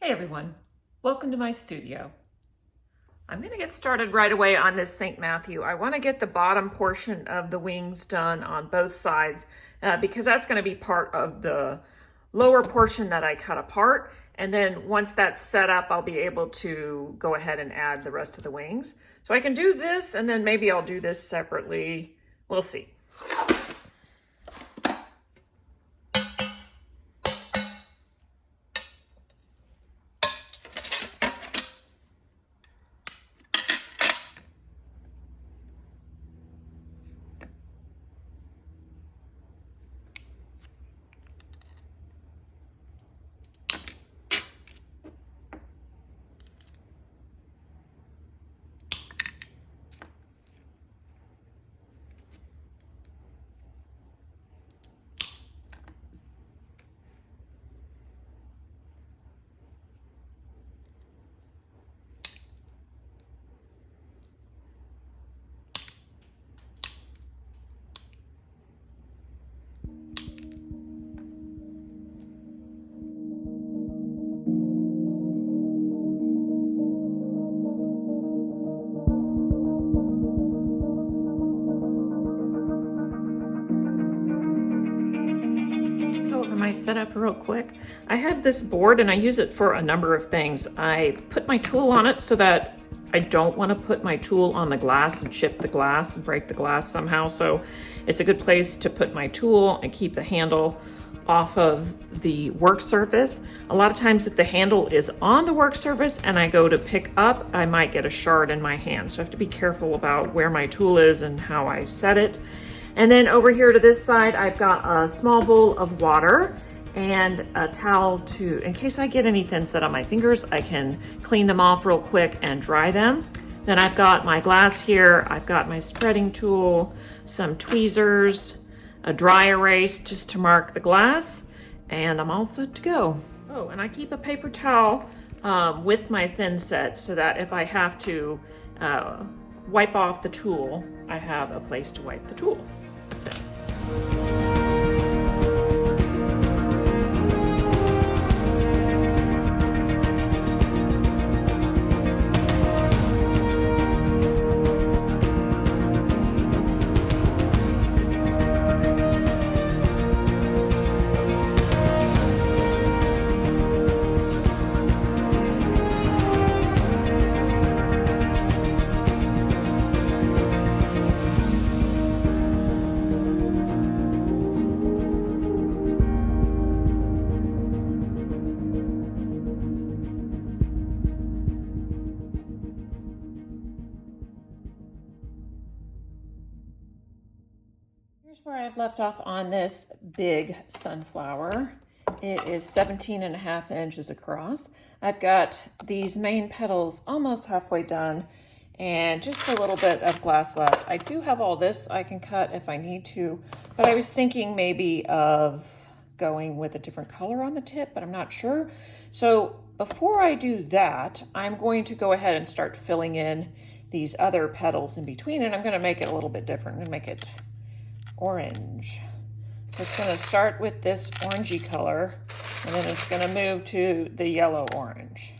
Hey everyone, welcome to my studio. I'm going to get started right away on this St. Matthew. I want to get the bottom portion of the wings done on both sides because that's going to be part of the lower portion that I cut apart. And then once that's set up, I'll be able to go ahead and add the rest of the wings. So I can do this and then maybe I'll do this separately. We'll see. My setup real quick. I have this board and I use it for a number of things. I put my tool on it so that I don't want to put my tool on the glass and chip the glass and break the glass somehow. So it's a good place to put my tool and keep the handle off of the work surface. A lot of times if the handle is on the work surface and I go to pick up, I might get a shard in my hand. So I have to be careful about where my tool is and how I set it. And then over here to this side, I've got a small bowl of water and a towel in case I get any thinset on my fingers, I can clean them off real quick and dry them. Then I've got my glass here. I've got my spreading tool, some tweezers, a dry erase just to mark the glass, and I'm all set to go. Oh, and I keep a paper towel with my thinset so that if I have to wipe off the tool, I have a place to wipe the tool. That's it. Here's where I've left off on this big sunflower. It is 17.5 inches across. I've got these main petals almost halfway done and just a little bit of glass left. I do have all this I can cut if I need to, but I was thinking maybe of going with a different color on the tip, but I'm not sure. So before I do that, I'm going to go ahead and start filling in these other petals in between, and I'm going to make it a little bit different. I'm going to make it orange. It's going to start with this orangey color, and then it's going to move to the yellow orange.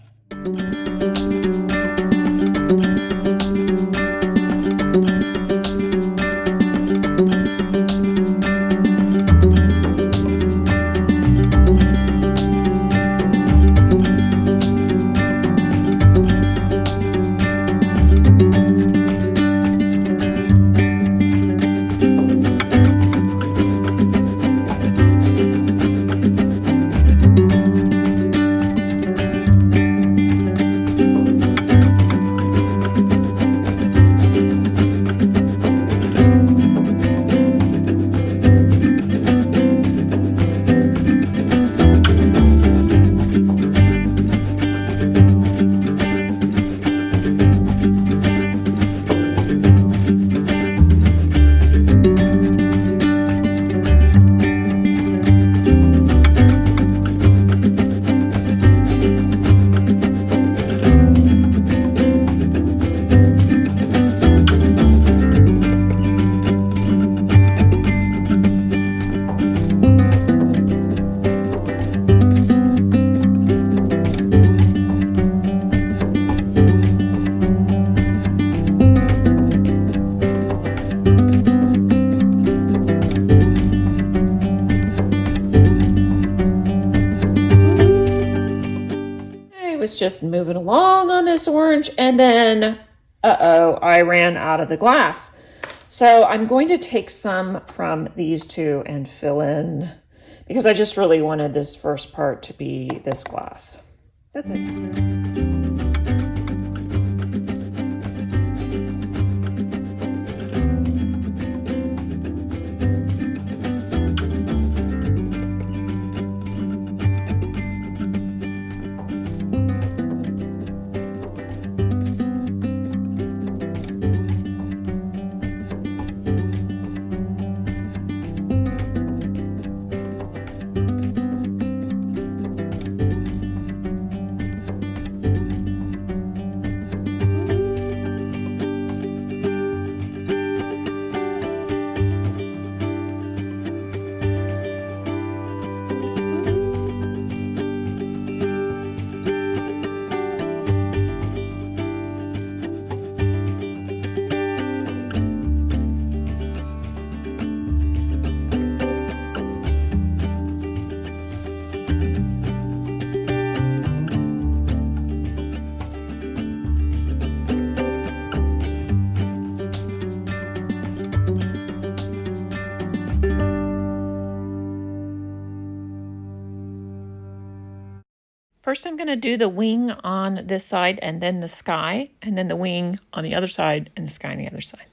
was just moving along on this orange, and then, uh-oh, I ran out of the glass. So I'm going to take some from these two and fill in, because I just really wanted this first part to be this glass. That's it. First, I'm going to do the wing on this side and then the sky, and then the wing on the other side and the sky on the other side.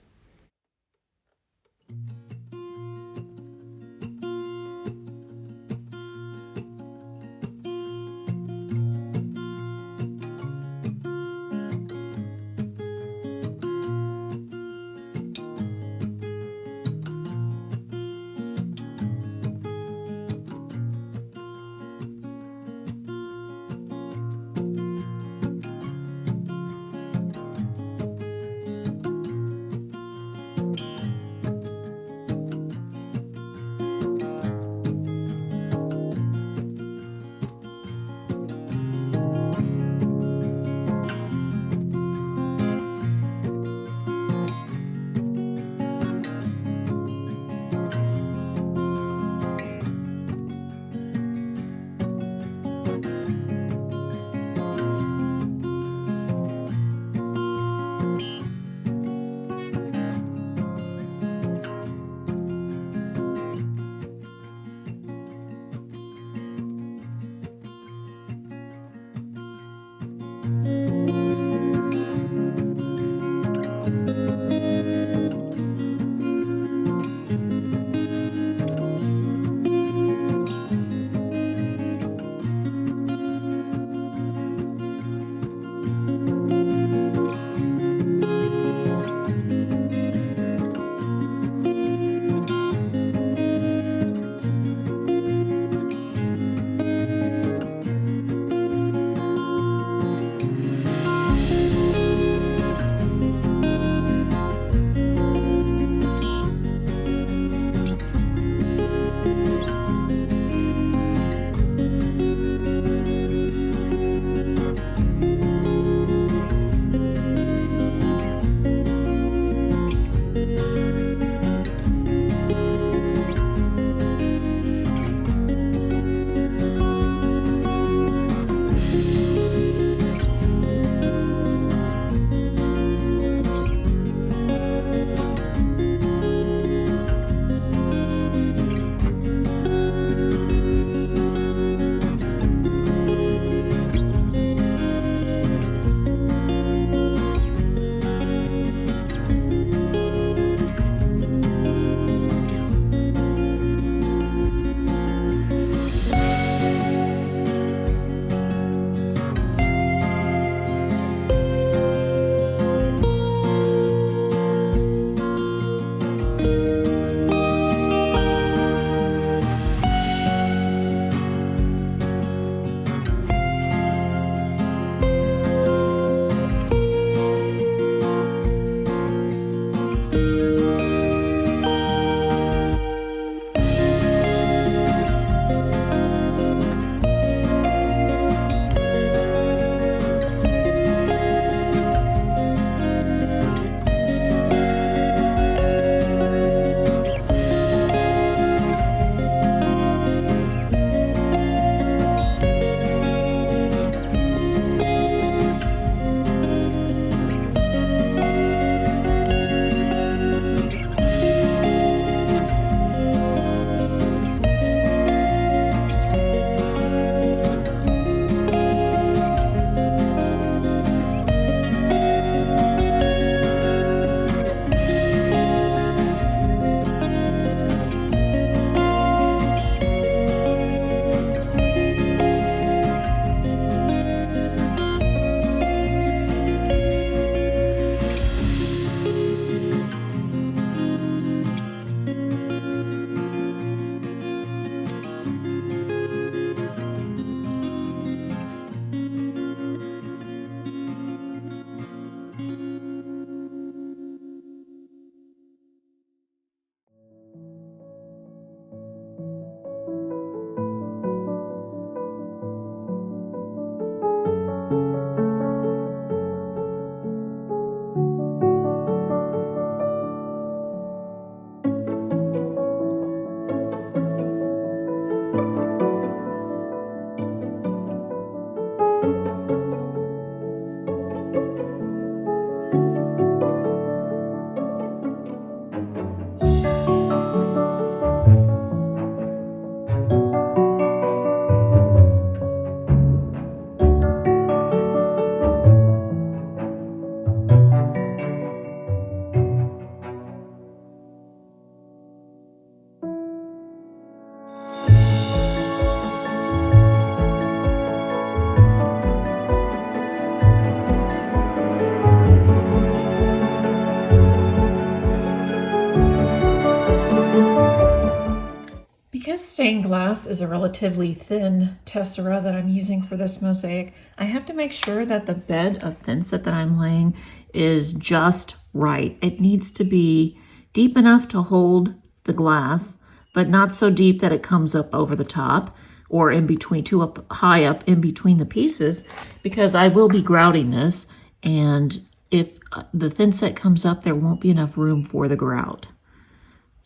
Stained glass is a relatively thin tessera that I'm using for this mosaic. I have to make sure that the bed of thinset that I'm laying is just right. It needs to be deep enough to hold the glass, but not so deep that it comes up over the top or in between, too up high up in between the pieces, because I will be grouting this, and if the thinset comes up, there won't be enough room for the grout.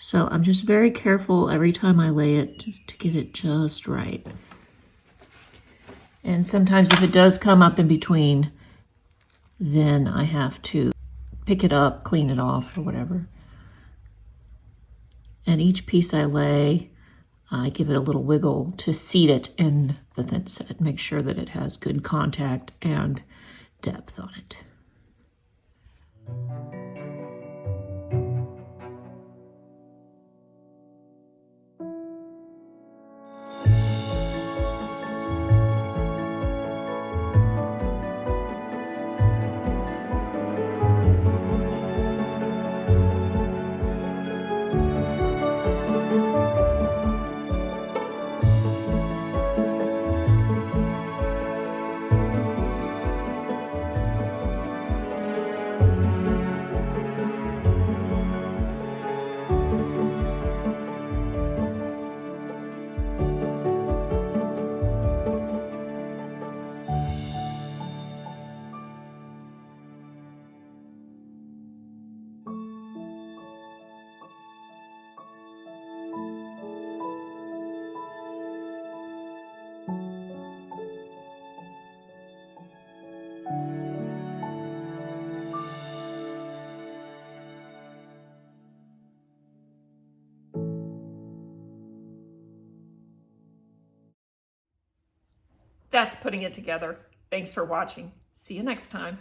So I'm just very careful every time I lay it to get it just right. And sometimes if it does come up in between, then I have to pick it up, clean it off or whatever. And each piece I lay, I give it a little wiggle to seat it in the thinset, make sure that it has good contact and depth on it. That's putting it together. Thanks for watching. See you next time.